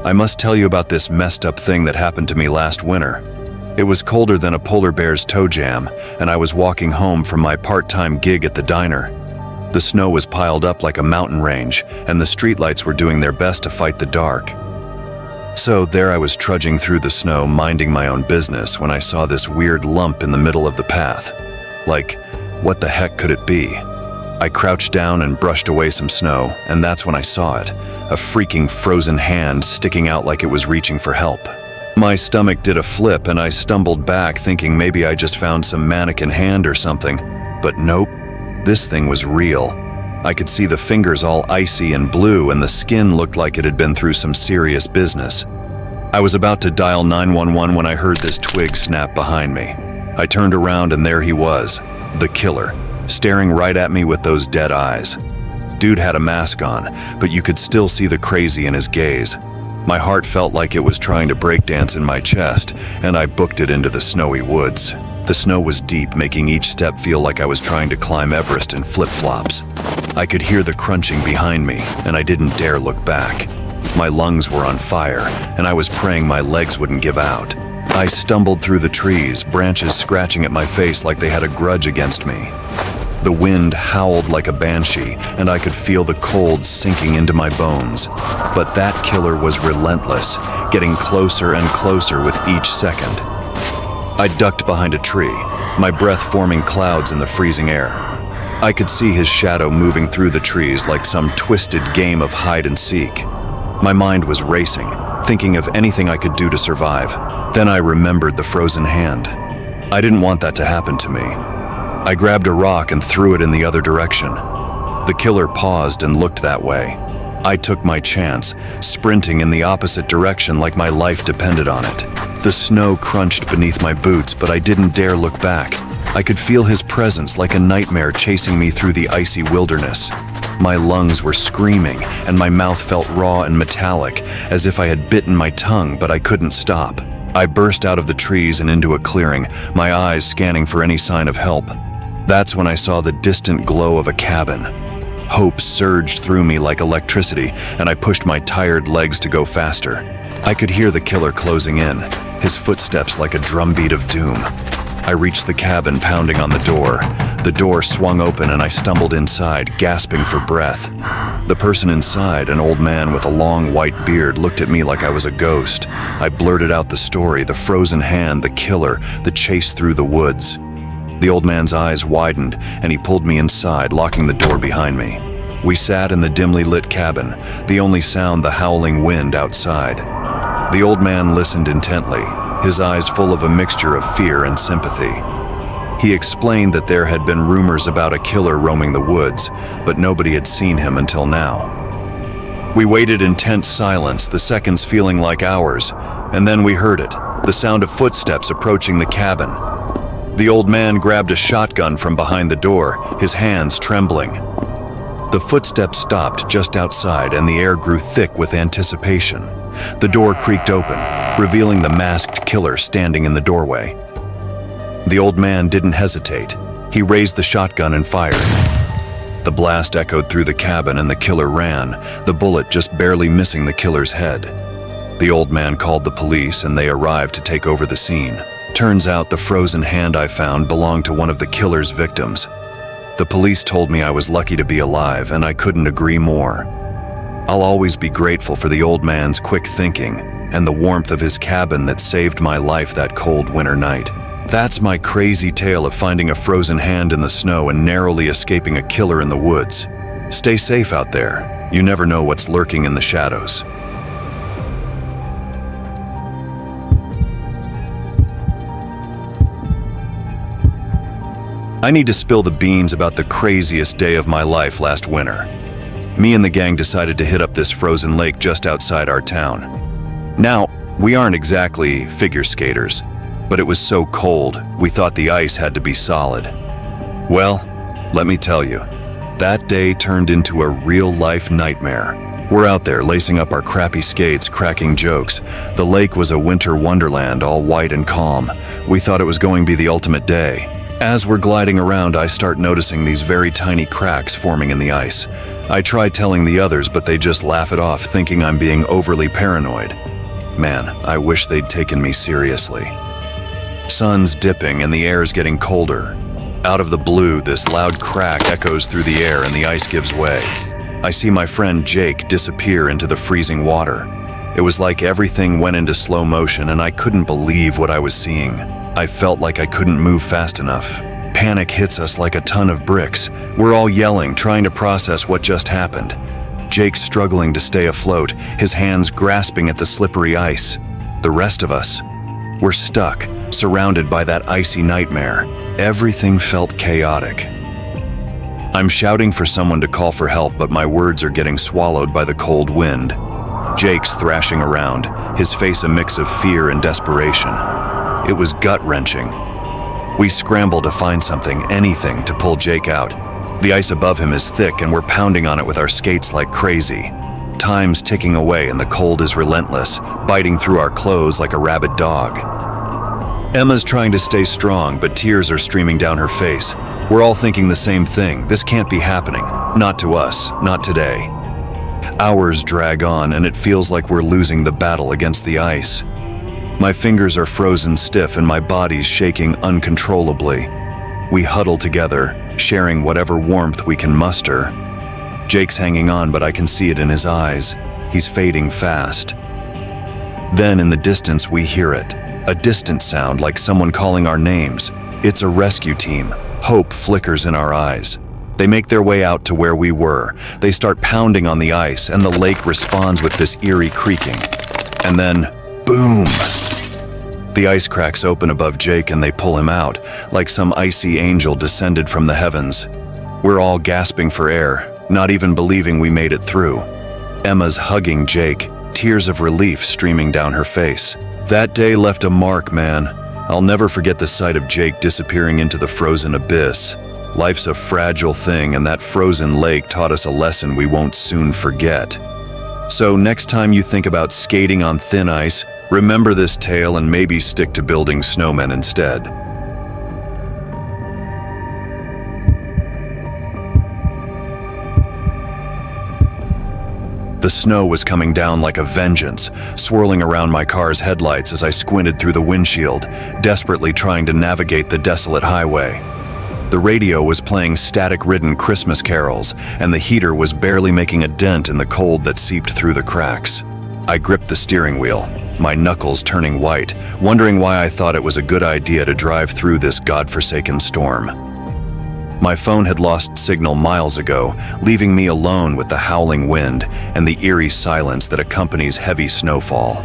I must tell you about this messed up thing that happened to me last winter. It was colder than a polar bear's toe jam, and I was walking home from my part-time gig at the diner. The snow was piled up like a mountain range, and the streetlights were doing their best to fight the dark. So there I was trudging through the snow, minding my own business, when I saw this weird lump in the middle of the path. Like, what the heck could it be? I crouched down and brushed away some snow, and that's when I saw it, a freaking frozen hand sticking out like it was reaching for help. My stomach did a flip and I stumbled back thinking maybe I just found some mannequin hand or something, but nope, this thing was real. I could see the fingers all icy and blue and the skin looked like it had been through some serious business. I was about to dial 911 when I heard this twig snap behind me. I turned around and there he was, the killer, staring right at me with those dead eyes. Dude had a mask on, but you could still see the crazy in his gaze. My heart felt like it was trying to breakdance in my chest, and I booked it into the snowy woods. The snow was deep, making each step feel like I was trying to climb Everest in flip-flops. I could hear the crunching behind me, and I didn't dare look back. My lungs were on fire, and I was praying my legs wouldn't give out. I stumbled through the trees, branches scratching at my face like they had a grudge against me. The wind howled like a banshee, and I could feel the cold sinking into my bones. But that killer was relentless, getting closer and closer with each second. I ducked behind a tree, my breath forming clouds in the freezing air. I could see his shadow moving through the trees like some twisted game of hide and seek. My mind was racing, thinking of anything I could do to survive. Then I remembered the frozen hand. I didn't want that to happen to me. I grabbed a rock and threw it in the other direction. The killer paused and looked that way. I took my chance, sprinting in the opposite direction like my life depended on it. The snow crunched beneath my boots, but I didn't dare look back. I could feel his presence like a nightmare chasing me through the icy wilderness. My lungs were screaming, and my mouth felt raw and metallic, as if I had bitten my tongue, but I couldn't stop. I burst out of the trees and into a clearing, my eyes scanning for any sign of help. That's when I saw the distant glow of a cabin. Hope surged through me like electricity, and I pushed my tired legs to go faster. I could hear the killer closing in, his footsteps like a drumbeat of doom. I reached the cabin, pounding on the door. The door swung open and I stumbled inside, gasping for breath. The person inside, an old man with a long white beard, looked at me like I was a ghost. I blurted out the story, the frozen hand, the killer, the chase through the woods. The old man's eyes widened, and he pulled me inside, locking the door behind me. We sat in the dimly lit cabin, the only sound the howling wind outside. The old man listened intently, his eyes full of a mixture of fear and sympathy. He explained that there had been rumors about a killer roaming the woods, but nobody had seen him until now. We waited in tense silence, the seconds feeling like hours, and then we heard it, the sound of footsteps approaching the cabin. The old man grabbed a shotgun from behind the door, his hands trembling. The footsteps stopped just outside and the air grew thick with anticipation. The door creaked open, revealing the masked killer standing in the doorway. The old man didn't hesitate. He raised the shotgun and fired. The blast echoed through the cabin and the killer ran, the bullet just barely missing the killer's head. The old man called the police and they arrived to take over the scene. Turns out the frozen hand I found belonged to one of the killer's victims. The police told me I was lucky to be alive, and I couldn't agree more. I'll always be grateful for the old man's quick thinking and the warmth of his cabin that saved my life that cold winter night. That's my crazy tale of finding a frozen hand in the snow and narrowly escaping a killer in the woods. Stay safe out there. You never know what's lurking in the shadows. I need to spill the beans about the craziest day of my life last winter. Me and the gang decided to hit up this frozen lake just outside our town. Now, we aren't exactly figure skaters, but it was so cold, we thought the ice had to be solid. Well, let me tell you, that day turned into a real-life nightmare. We're out there lacing up our crappy skates, cracking jokes. The lake was a winter wonderland, all white and calm. We thought it was going to be the ultimate day. As we're gliding around, I start noticing these very tiny cracks forming in the ice. I try telling the others, but they just laugh it off, thinking I'm being overly paranoid. Man, I wish they'd taken me seriously. Sun's dipping and the air's getting colder. Out of the blue, this loud crack echoes through the air and the ice gives way. I see my friend Jake disappear into the freezing water. It was like everything went into slow motion and I couldn't believe what I was seeing. I felt like I couldn't move fast enough. Panic hits us like a ton of bricks. We're all yelling, trying to process what just happened. Jake's struggling to stay afloat, his hands grasping at the slippery ice. The rest of us, we're stuck, surrounded by that icy nightmare. Everything felt chaotic. I'm shouting for someone to call for help, but my words are getting swallowed by the cold wind. Jake's thrashing around, his face a mix of fear and desperation. It was gut-wrenching. We scramble to find something, anything, to pull Jake out. The ice above him is thick and we're pounding on it with our skates like crazy. Time's ticking away and the cold is relentless, biting through our clothes like a rabid dog. Emma's trying to stay strong, but tears are streaming down her face. We're all thinking the same thing. This can't be happening. Not to us, not today. Hours drag on and it feels like we're losing the battle against the ice. My fingers are frozen stiff and my body's shaking uncontrollably. We huddle together, sharing whatever warmth we can muster. Jake's hanging on, but I can see it in his eyes. He's fading fast. Then in the distance we hear it, a distant sound like someone calling our names. It's a rescue team. Hope flickers in our eyes. They make their way out to where we were. They start pounding on the ice and the lake responds with this eerie creaking. And then, boom! The ice cracks open above Jake and they pull him out, like some icy angel descended from the heavens. We're all gasping for air, not even believing we made it through. Emma's hugging Jake, tears of relief streaming down her face. That day left a mark, man. I'll never forget the sight of Jake disappearing into the frozen abyss. Life's a fragile thing, and that frozen lake taught us a lesson we won't soon forget. So next time you think about skating on thin ice, remember this tale and maybe stick to building snowmen instead. The snow was coming down like a vengeance, swirling around my car's headlights as I squinted through the windshield, desperately trying to navigate the desolate highway. The radio was playing static-ridden Christmas carols, and the heater was barely making a dent in the cold that seeped through the cracks. I gripped the steering wheel, my knuckles turning white, wondering why I thought it was a good idea to drive through this godforsaken storm. My phone had lost signal miles ago, leaving me alone with the howling wind and the eerie silence that accompanies heavy snowfall.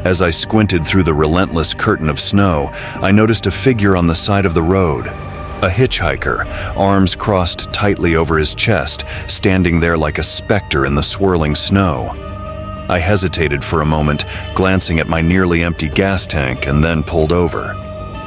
As I squinted through the relentless curtain of snow, I noticed a figure on the side of the road. A hitchhiker, arms crossed tightly over his chest, standing there like a specter in the swirling snow. I hesitated for a moment, glancing at my nearly empty gas tank, and then pulled over.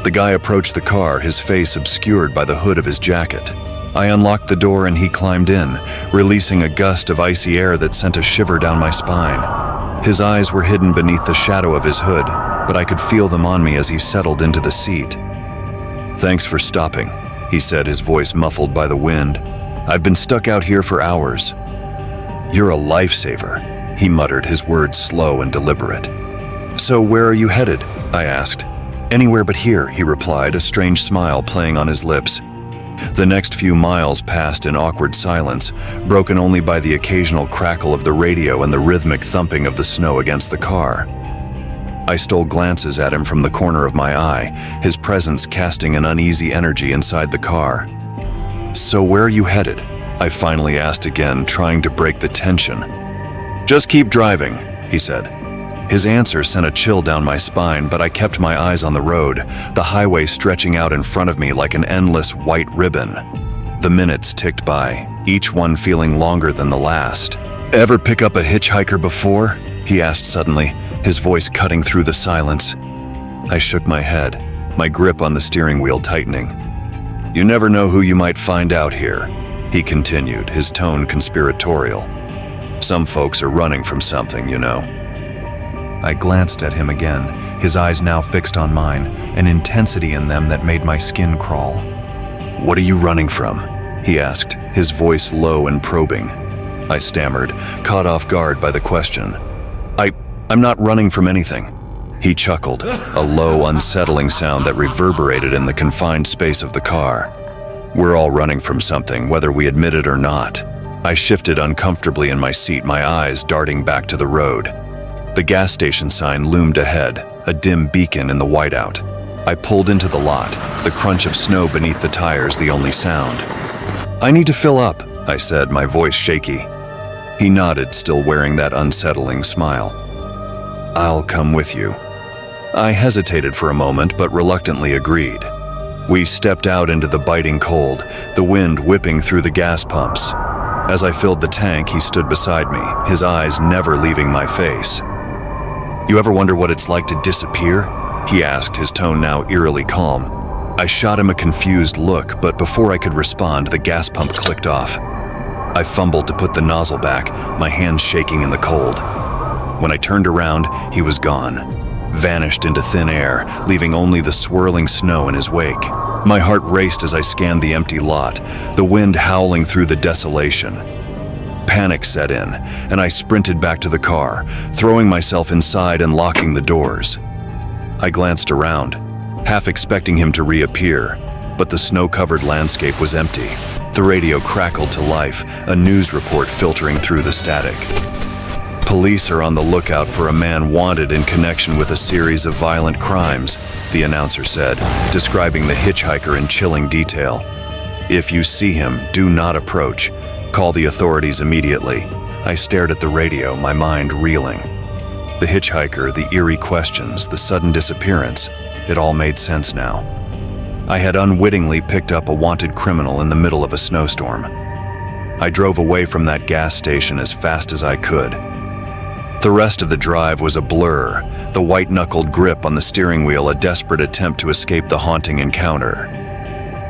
The guy approached the car, his face obscured by the hood of his jacket. I unlocked the door and he climbed in, releasing a gust of icy air that sent a shiver down my spine. His eyes were hidden beneath the shadow of his hood, but I could feel them on me as he settled into the seat. "Thanks for stopping," he said, his voice muffled by the wind. "I've been stuck out here for hours." "You're a lifesaver," he muttered, his words slow and deliberate. "So where are you headed?" I asked. "Anywhere but here," he replied, a strange smile playing on his lips. The next few miles passed in awkward silence, broken only by the occasional crackle of the radio and the rhythmic thumping of the snow against the car. I stole glances at him from the corner of my eye, his presence casting an uneasy energy inside the car. "So where are you headed?" I finally asked again, trying to break the tension. "Just keep driving," he said. His answer sent a chill down my spine, but I kept my eyes on the road, the highway stretching out in front of me like an endless white ribbon. The minutes ticked by, each one feeling longer than the last. "Ever pick up a hitchhiker before?" he asked suddenly, his voice cutting through the silence. I shook my head, my grip on the steering wheel tightening. "You never know who you might find out here," he continued, his tone conspiratorial. "Some folks are running from something, you know." I glanced at him again, his eyes now fixed on mine, an intensity in them that made my skin crawl. "What are you running from?" he asked, his voice low and probing. I stammered, caught off guard by the question. I'm not running from anything. He chuckled, a low, unsettling sound that reverberated in the confined space of the car. We're all running from something, whether we admit it or not. I shifted uncomfortably in my seat, my eyes darting back to the road. The gas station sign loomed ahead, a dim beacon in the whiteout. I pulled into the lot, the crunch of snow beneath the tires the only sound. I need to fill up, I said, my voice shaky. He nodded, still wearing that unsettling smile. I'll come with you. I hesitated for a moment, but reluctantly agreed. We stepped out into the biting cold, the wind whipping through the gas pumps. As I filled the tank, he stood beside me, his eyes never leaving my face. You ever wonder what it's like to disappear? He asked, his tone now eerily calm. I shot him a confused look, but before I could respond, the gas pump clicked off. I fumbled to put the nozzle back, my hands shaking in the cold. When I turned around, he was gone, vanished into thin air, leaving only the swirling snow in his wake. My heart raced as I scanned the empty lot, the wind howling through the desolation. Panic set in, and I sprinted back to the car, throwing myself inside and locking the doors. I glanced around, half expecting him to reappear, but the snow-covered landscape was empty. The radio crackled to life, a news report filtering through the static. Police are on the lookout for a man wanted in connection with a series of violent crimes, the announcer said, describing the hitchhiker in chilling detail. If you see him, do not approach. Call the authorities immediately. I stared at the radio, my mind reeling. The hitchhiker, the eerie questions, the sudden disappearance, it all made sense now. I had unwittingly picked up a wanted criminal in the middle of a snowstorm. I drove away from that gas station as fast as I could. The rest of the drive was a blur, the white-knuckled grip on the steering wheel a desperate attempt to escape the haunting encounter.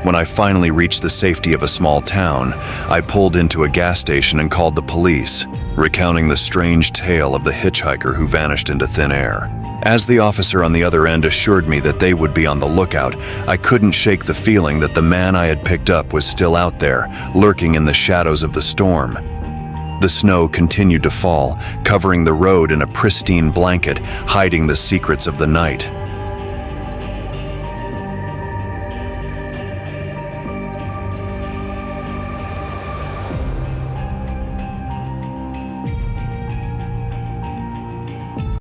When I finally reached the safety of a small town, I pulled into a gas station and called the police, recounting the strange tale of the hitchhiker who vanished into thin air. As the officer on the other end assured me that they would be on the lookout, I couldn't shake the feeling that the man I had picked up was still out there, lurking in the shadows of the storm. The snow continued to fall, covering the road in a pristine blanket, hiding the secrets of the night.